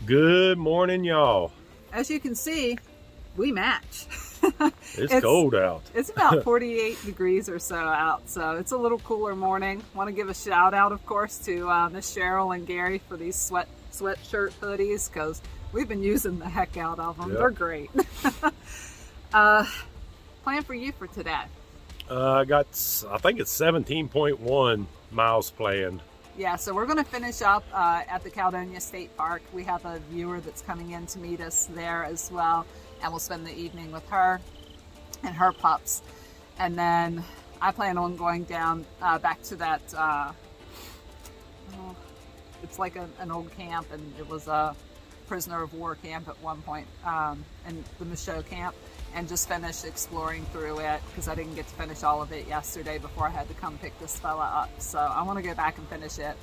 Good morning, y'all. As you can see, we match. It's cold out. It's about 48 degrees or so out, so it's a little cooler morning. Want to give a shout out, of course, to Miss Cheryl and Gary for these sweatshirt hoodies, because we've been using the heck out of them. Yep. They're great. Plan for you for today? I think it's 17.1 miles planned. Yeah, so we're going to finish up at the Caledonia State Park. We have a viewer that's coming in to meet us there as well, and we'll spend the evening with her and her pups. And then I plan on going down back to that, it's like an old camp, and it was a prisoner of war camp at one point, and the Michaux camp, and just finish exploring through it, because I didn't get to finish all of it yesterday before I had to come pick this fella up. So I want to go back and finish it,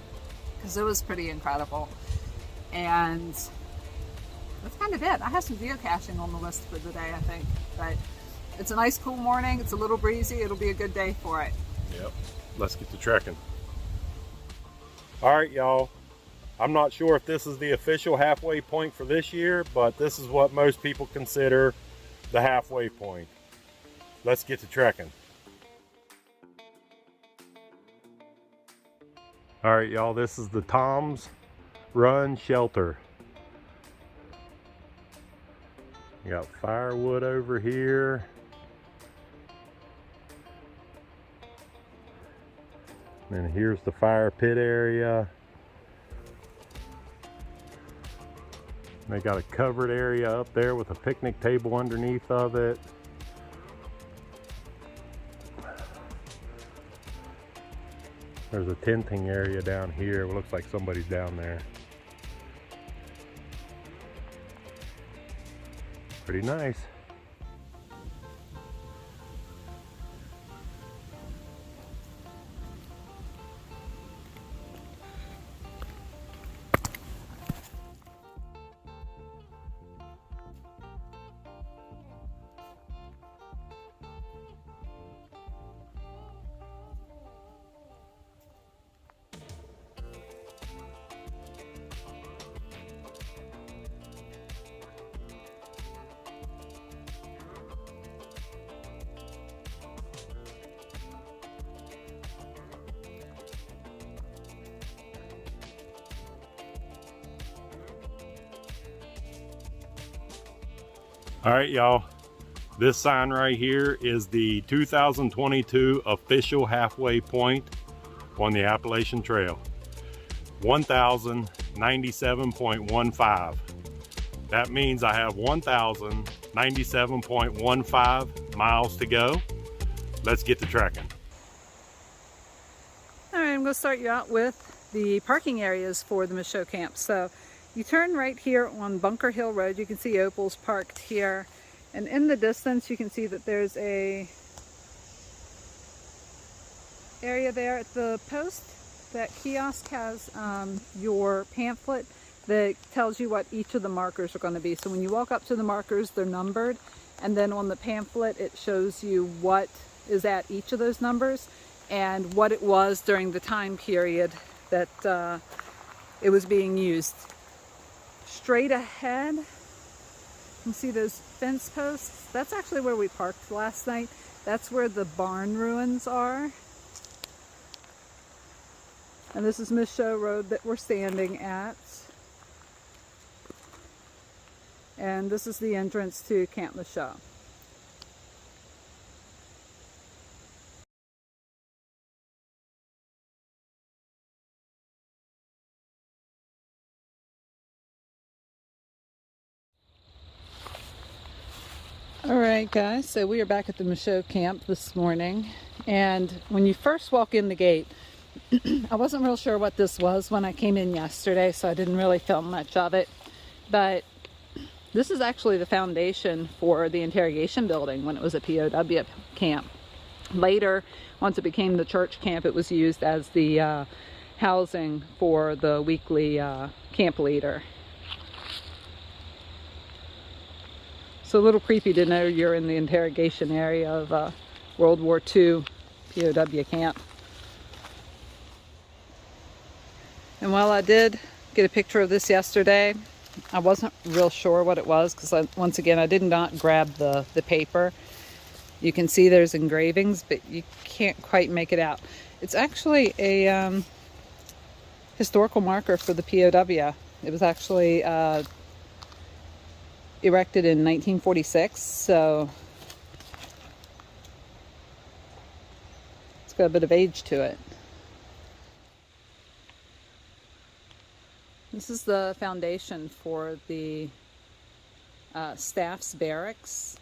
because it was pretty incredible. And that's kind of it. I have some geocaching on the list for the day, I think. But it's a nice cool morning. It's a little breezy. It'll be a good day for it. Yep. Let's get to trekking. All right, y'all. I'm not sure if this is the official halfway point for this year, but this is what most people consider the halfway point. Let's get to trekking. All right, y'all, this is the Tom's Run shelter. You got firewood over here. And here's the fire pit area. They got a covered area up there with a picnic table underneath of it. There's a tenting area down here. It looks like somebody's down there. Pretty nice. All right, y'all, this sign right here is the 2022 official halfway point on the Appalachian Trail. 1097.15. That means I have 1097.15 miles to go. Let's get to trekking. All right, I'm going to start you out with the parking areas for the Michaux camp. So you turn right here on Bunker Hill Road. You can see Opal's parked here. And in the distance, you can see that there's a area there at the post. That kiosk has your pamphlet that tells you what each of the markers are going to be. So when you walk up to the markers, they're numbered. And then on the pamphlet, it shows you what is at each of those numbers and what it was during the time period that it was being used. Straight ahead, you can see those fence posts. That's actually where we parked last night. That's where the barn ruins are. And this is Michaux Road that we're standing at. And this is the entrance to Camp Michaux. Alright guys, so we are back at the Michaux camp this morning, and when you first walk in the gate, I wasn't real sure what this was when I came in yesterday, so I didn't really film much of it, but this is actually the foundation for the interrogation building when it was a POW camp. Later, once it became the church camp, it was used as the housing for the weekly camp leader. So a little creepy to know you're in the interrogation area of World War II POW camp. And while I did get a picture of this yesterday, I wasn't real sure what it was because once again I did not grab the paper. You can see there's engravings, but you can't quite make it out. It's actually a historical marker for the POW. It was actually erected in 1946, so it's got a bit of age to it. This is the foundation for the staff's barracks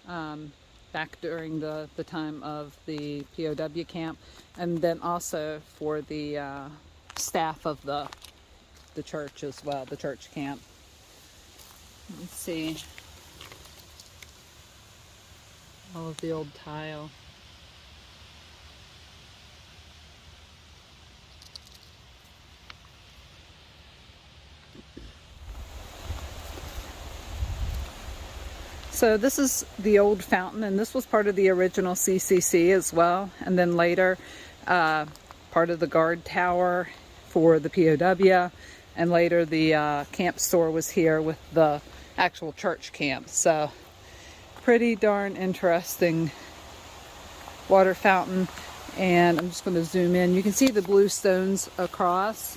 back during the time of the POW camp, and then also for the staff of the church as well, the church camp. Let's see, all of the old tile. So this is the old fountain, and this was part of the original CCC as well, and then later part of the guard tower for the POW, and later the camp store was here with the actual church camp. So pretty darn interesting water fountain. And I'm just going to zoom in. You can see the blue stones across.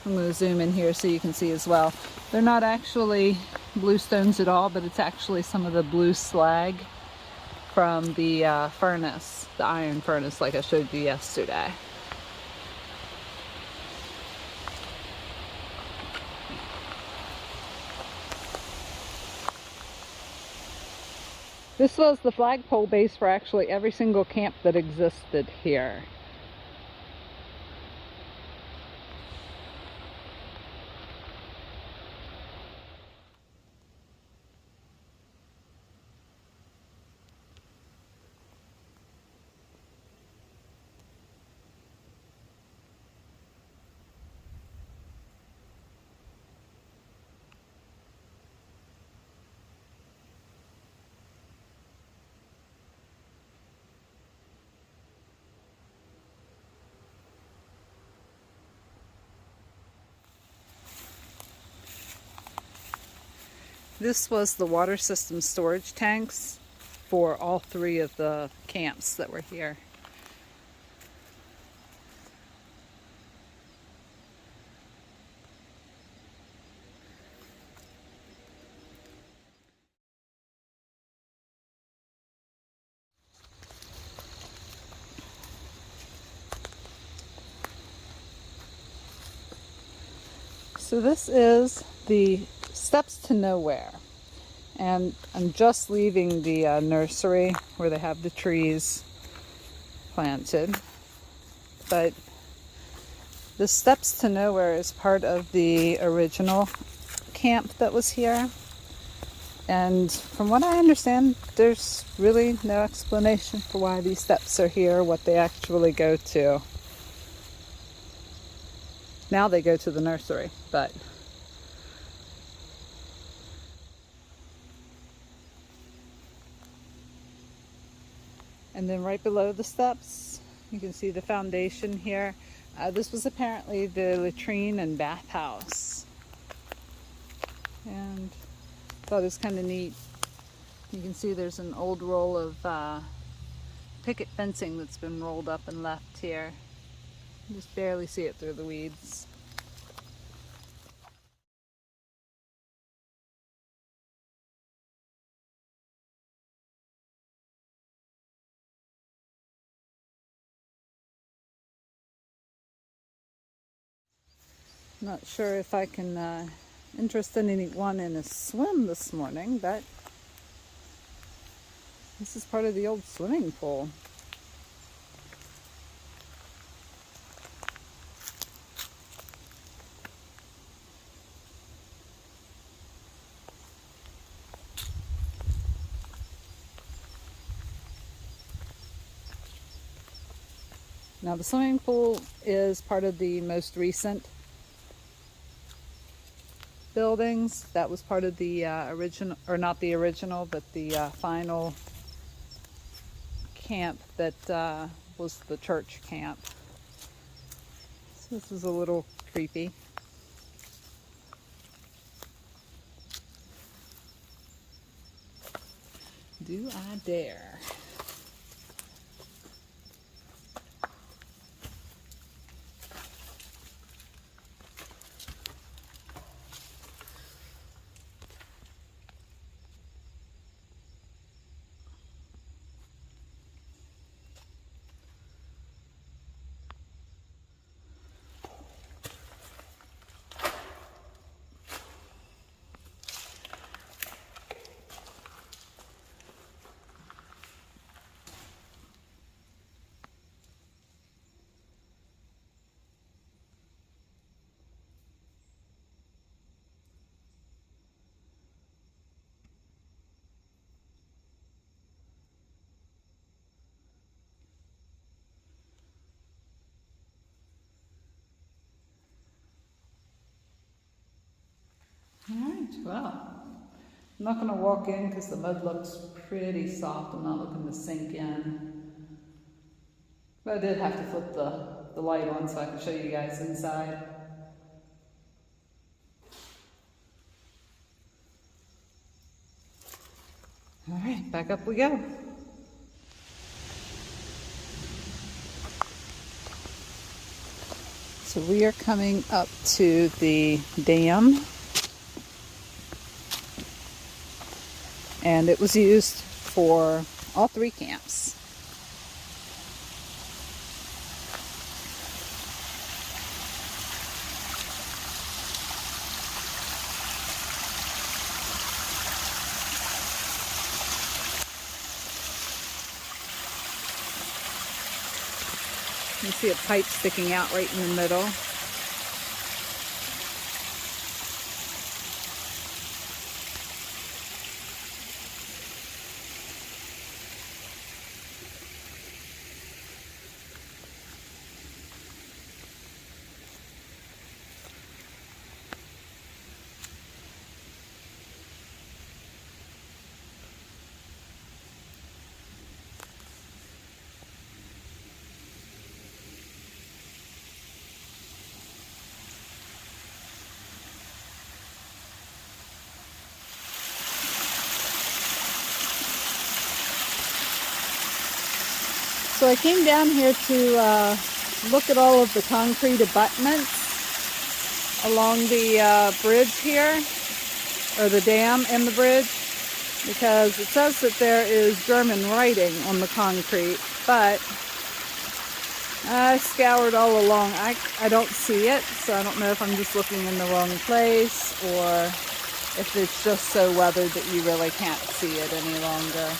I'm going to zoom in here so you can see as well. They're not actually blue stones at all, but it's actually some of the blue slag from the furnace, the iron furnace like I showed you yesterday. This was the flagpole base for actually every single camp that existed here. This was the water system storage tanks for all three of the camps that were here. So this is the steps to nowhere, and I'm just leaving the nursery where they have the trees planted, but the steps to nowhere is part of the original camp that was here, and from what I understand there's really no explanation for why these steps are here, what they actually go to. Now they go to the nursery, but and then right below the steps you can see the foundation here. This was apparently the latrine and bathhouse, and I thought it was kind of neat. You can see there's an old roll of picket fencing that's been rolled up and left here. You just barely see it through the weeds. Not sure if I can interest anyone in a swim this morning, but this is part of the old swimming pool. Now the swimming pool is part of the most recent buildings. That was part of the original, or not the original, but the final camp that was the church camp. So this is a little creepy. Do I dare? Alright, well, I'm not going to walk in because the mud looks pretty soft. I'm not looking to sink in. But I did have to flip the light on so I can show you guys inside. Alright, back up we go. So we are coming up to the dam. And it was used for all three camps. You see a pipe sticking out right in the middle. So I came down here to look at all of the concrete abutments along the bridge here, or the dam and the bridge, because it says that there is German writing on the concrete, but I scoured all along. I don't see it, so I don't know if I'm just looking in the wrong place or if it's just so weathered that you really can't see it any longer.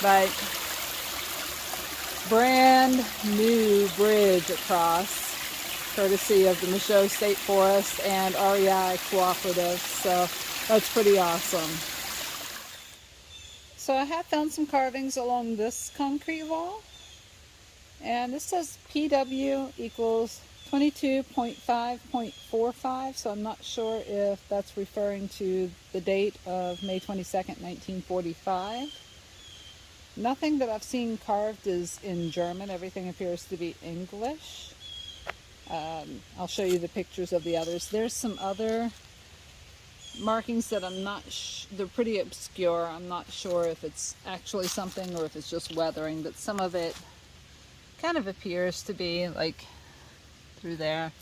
But brand new bridge across, courtesy of the Michaux State Forest and REI Cooperative, so that's pretty awesome. So I have found some carvings along this concrete wall, and this says PW equals 22.5.45, so I'm not sure if that's referring to the date of May 22nd, 1945. Nothing that I've seen carved is in German. Everything appears to be English. I'll show you the pictures of the others. There's some other markings that I'm not they're pretty obscure. I'm not sure if it's actually something or if it's just weathering, but some of it kind of appears to be, like through there,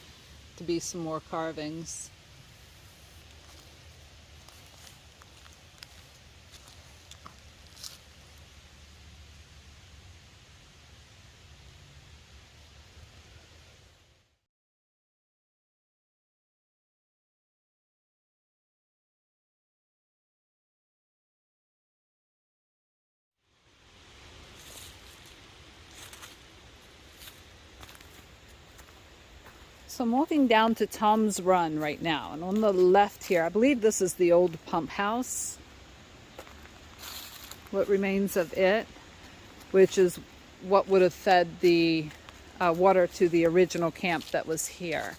to be some more carvings. So I'm walking down to Tom's Run right now, and on the left here, I believe this is the old pump house, what remains of it, which is what would have fed the water to the original camp that was here.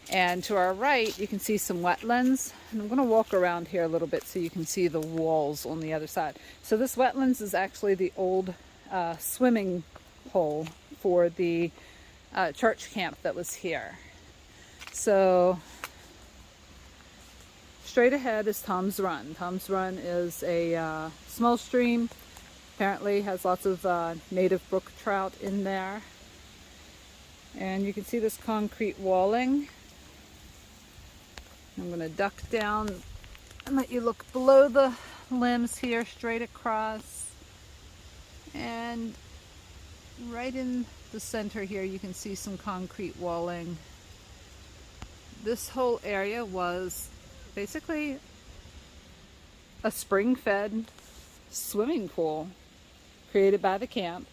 And to our right, you can see some wetlands, and I'm going to walk around here a little bit so you can see the walls on the other side. So this wetlands is actually the old swimming hole for the church camp that was here. So straight ahead is Tom's Run. Tom's Run is a small stream. Apparently has lots of native brook trout in there. And you can see this concrete walling. I'm going to duck down and let you look below the limbs here, straight across. And right in the center here, you can see some concrete walling. This whole area was basically a spring-fed swimming pool created by the camp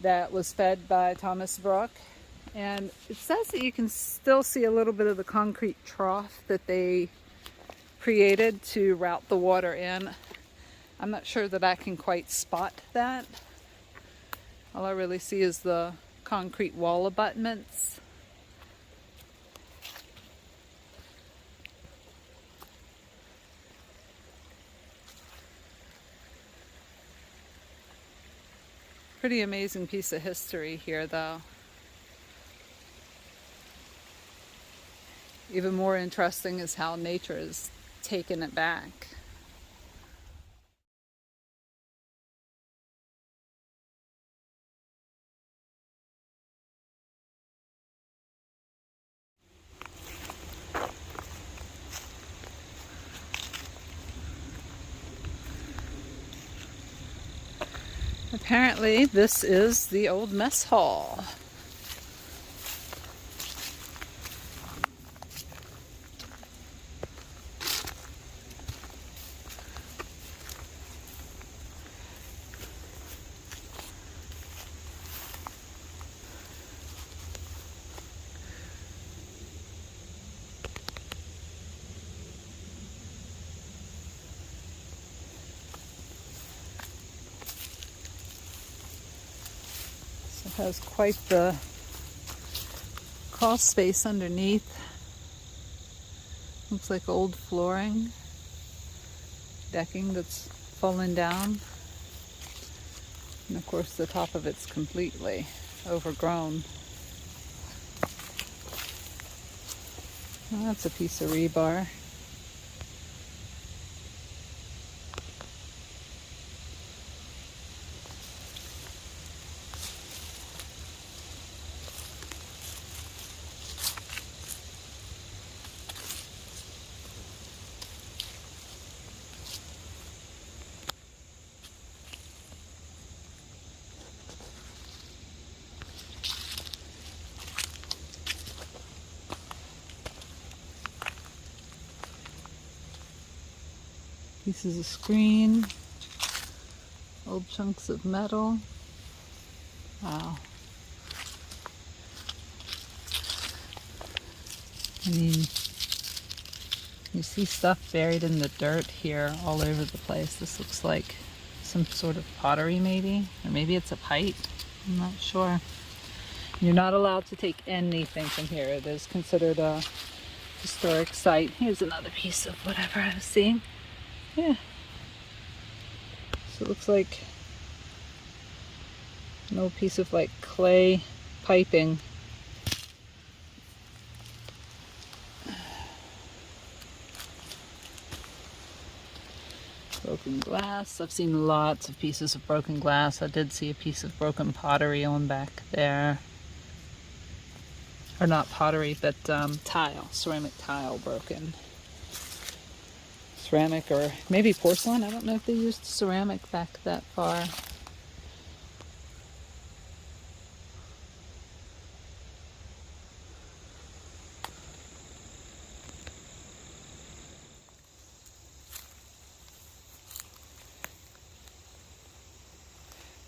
that was fed by Thomas Brook. And it says that you can still see a little bit of the concrete trough that they created to route the water in. I'm not sure that I can quite spot that. All I really see is the concrete wall abutments. Pretty amazing piece of history here, though. Even more interesting is how nature has taken it back. Apparently, this is the old mess hall. Has quite the crawl space underneath. Looks like old flooring, decking that's fallen down, and of course the top of it's completely overgrown. Well, that's a piece of rebar. Pieces of screen, old chunks of metal. Wow. I mean, you see stuff buried in the dirt here all over the place. This looks like some sort of pottery maybe, or maybe it's a pipe. I'm not sure. You're not allowed to take anything from here. It is considered a historic site. Here's another piece of whatever I was seeing. Yeah. So it looks like an old piece of like clay piping. Broken glass. I've seen lots of pieces of broken glass. I did see a piece of broken pottery on back there. Or not pottery, but tile, ceramic tile broken. Ceramic or maybe porcelain. I don't know if they used ceramic back that far.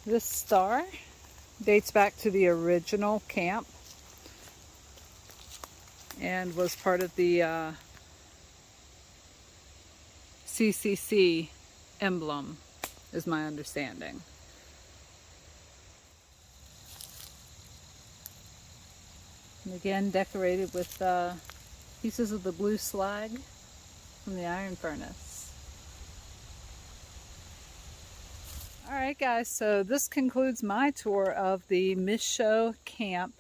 This star dates back to the original camp and was part of the CCC emblem, is my understanding. And again, decorated with pieces of the blue slag from the iron furnace. Alright guys, so this concludes my tour of the Michaux camp.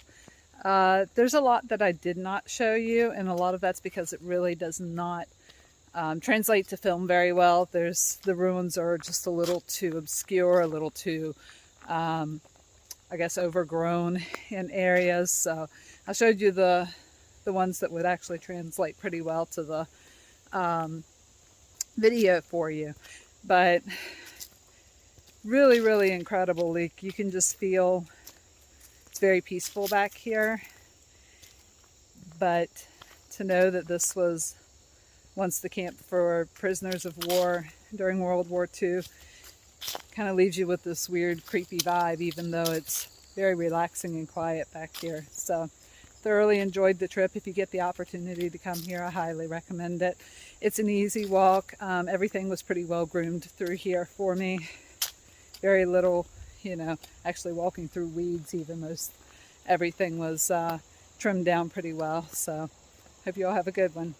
There's a lot that I did not show you, and a lot of that's because it really does not translate to film very well. The ruins are just a little too obscure, a little too, I guess, overgrown in areas. So I showed you the ones that would actually translate pretty well to the video for you. But really, really incredible lake. You can just feel it's very peaceful back here. But to know that this was once the camp for prisoners of war during World War II kind of leaves you with this weird, creepy vibe, even though it's very relaxing and quiet back here. So thoroughly enjoyed the trip. If you get the opportunity to come here, I highly recommend it. It's an easy walk. Everything was pretty well groomed through here for me. Very little, you know, actually walking through weeds even. Most everything was trimmed down pretty well. So hope you all have a good one.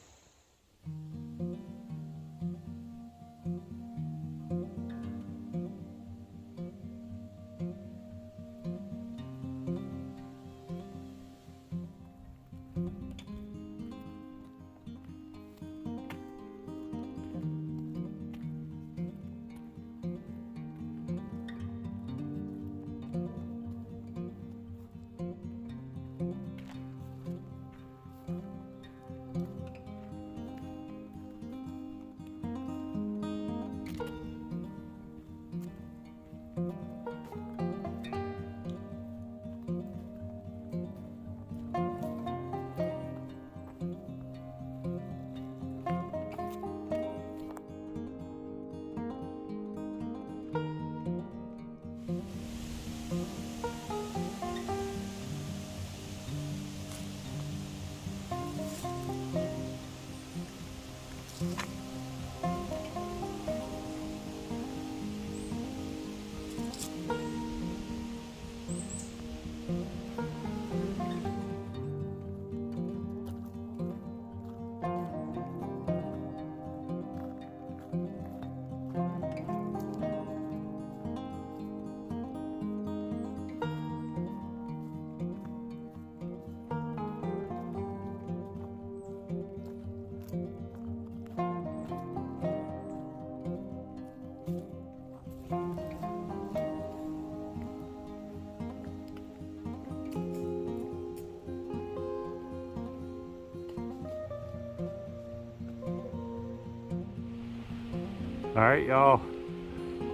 All right, y'all,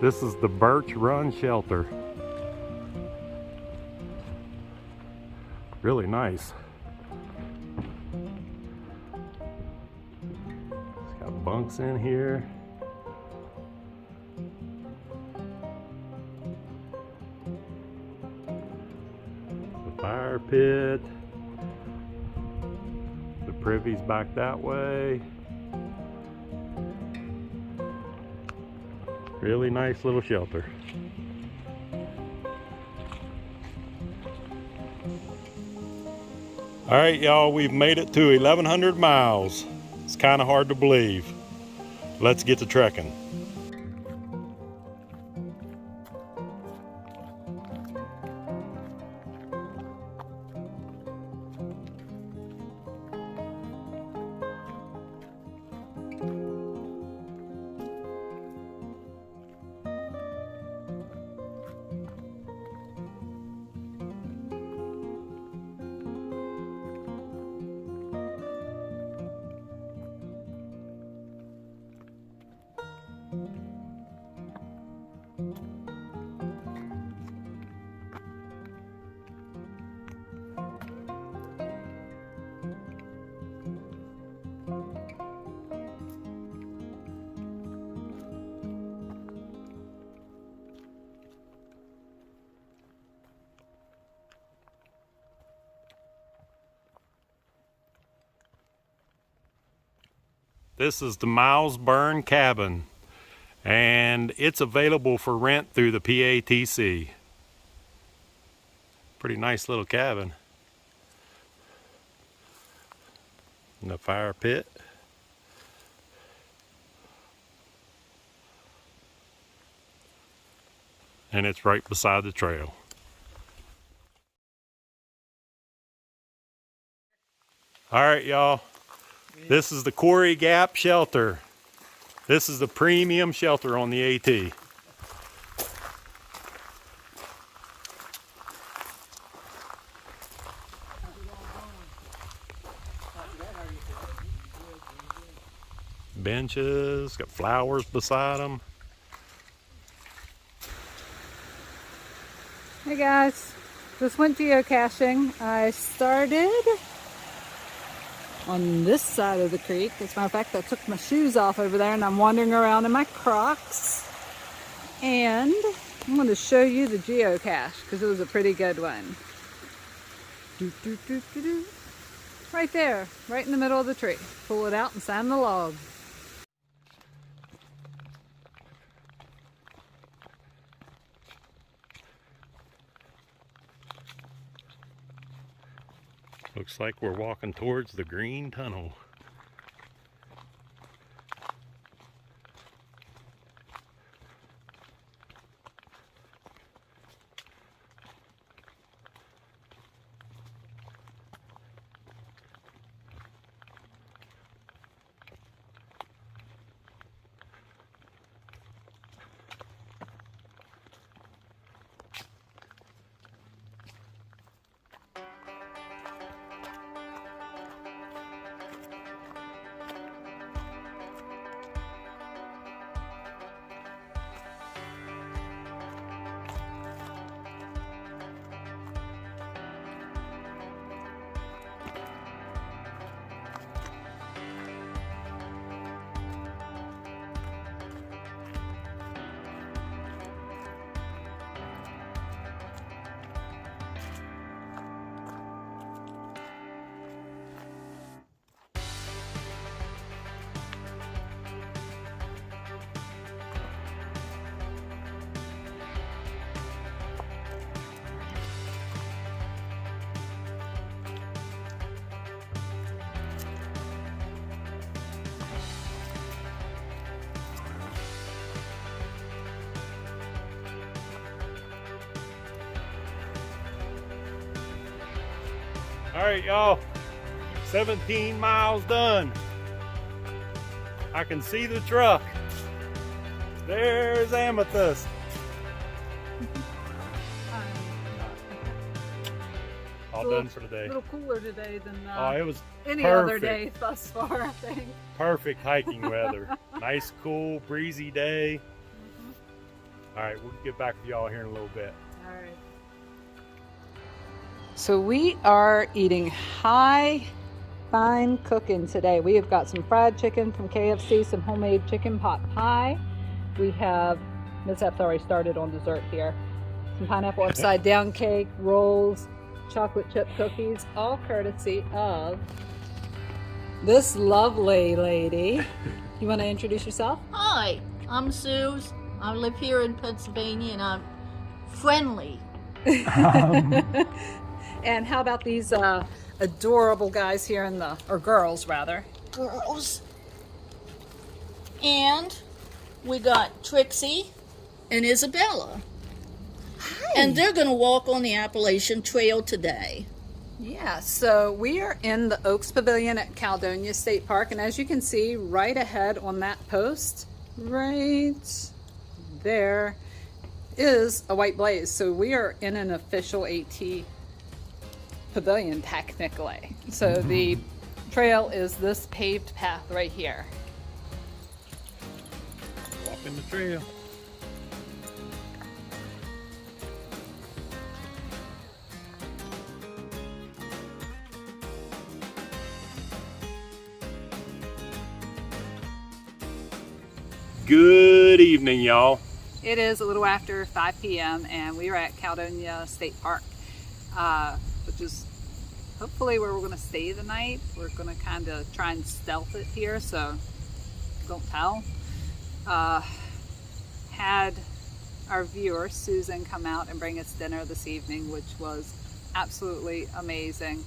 this is the Birch Run Shelter. Really nice. It's got bunks in here. The fire pit. The privy's back that way. Really nice little shelter. All right, y'all, we've made it to 1,100 miles. It's kind of hard to believe. Let's get to trekking. This is the Miles Burn Cabin, and it's available for rent through the PATC. Pretty nice little cabin. And the fire pit. And it's right beside the trail. All right, y'all. This is the Quarry Gap Shelter. This is the premium shelter on the AT. Benches, got flowers beside them. Hey guys, just went geocaching. I started on this side of the creek. As a matter of fact, I took my shoes off over there and I'm wandering around in my Crocs. And I'm going to show you the geocache because it was a pretty good one. Right there, right in the middle of the tree. Pull it out and sign the log. Looks like we're walking towards the green tunnel. All right, y'all, 17 miles done. I can see the truck. There's Amethyst. All done for today. A little cooler today than it was any perfect. other day thus far, I think. Perfect hiking weather. Nice, cool, breezy day. All right, we'll get back with y'all here in a little bit. All right. So we are eating high fine cooking today. We have got some fried chicken from KFC, some homemade chicken pot pie. We have, Mishap's already started on dessert here, some pineapple upside down cake, rolls, chocolate chip cookies, all courtesy of this lovely lady. You want to introduce yourself? Hi, I'm Suze. I live here in Pennsylvania and I'm friendly. And how about these adorable guys here in the, or girls rather. Girls. And we got Trixie and Isabella. Hi. And they're going to walk on the Appalachian Trail today. Yeah, so we are in the Oaks Pavilion at Caledonia State Park, and as you can see right ahead on that post, right there is a white blaze. So we are in an official AT pavilion technically. So the trail is this paved path right here. Walking the trail. Good evening, y'all. It is a little after 5 p.m. and we are at Caledonia State Park, which is hopefully where we're going to stay the night. We're going to kind of try and stealth it here, so don't tell. Had our viewer Susan come out and bring us dinner this evening, which was absolutely amazing.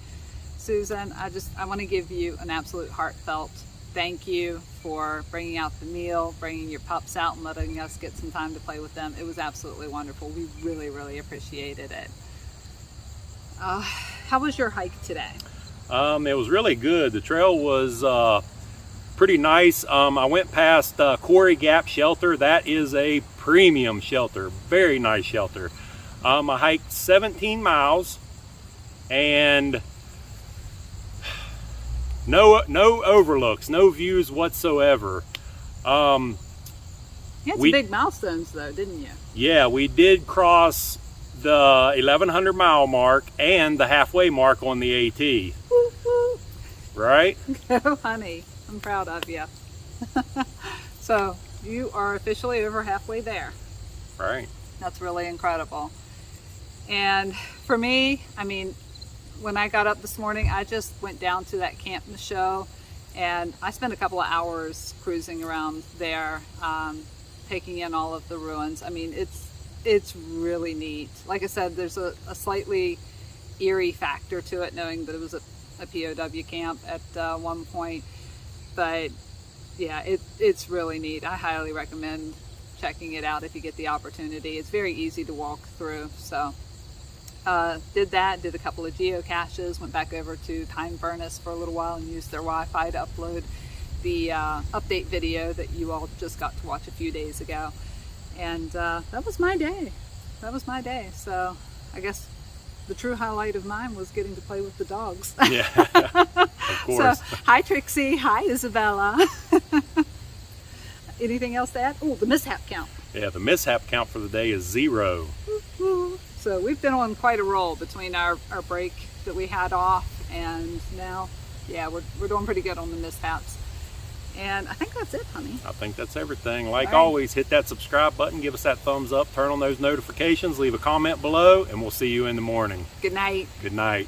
Susan, I want to give you an absolute heartfelt thank you for bringing out the meal, bringing your pups out and letting us get some time to play with them. It was absolutely wonderful. We really, really appreciated it. How was your hike today? It was really good. The trail was pretty nice. I went past Quarry Gap Shelter. That is a premium shelter, very nice shelter. I hiked 17 miles and no overlooks, no views whatsoever. You had some big milestones though, didn't you? Yeah, we did cross the 1,100 mile mark and the halfway mark on the AT. Woo, woo. Right? Go, honey. I'm proud of you. So you are officially over halfway there. Right. That's really incredible. And for me, I mean, when I got up this morning, I just went down to that Camp Michaux, and I spent a couple of hours cruising around there, taking in all of the ruins. I mean, it's really neat. Like I said, there's a slightly eerie factor to it, knowing that it was a POW camp at one point. But yeah, it's really neat. I highly recommend checking it out if you get the opportunity. It's very easy to walk through. So did a couple of geocaches, went back over to Time Furnace for a little while and used their Wi-Fi to upload the update video that you all just got to watch a few days ago. And that was my day. That was my day. So I guess the true highlight of mine was getting to play with the dogs. Yeah, of course. So, hi Trixie, hi Isabella. Anything else to add? Oh, the mishap count. Yeah, the mishap count for the day is 0. So we've been on quite a roll between our break that we had off, and now, yeah, we're doing pretty good on the mishaps. And I think that's it, honey. I think that's everything. Like always, hit that subscribe button, give us that thumbs up, turn on those notifications, leave a comment below, and we'll see you in the morning. Good night. Good night.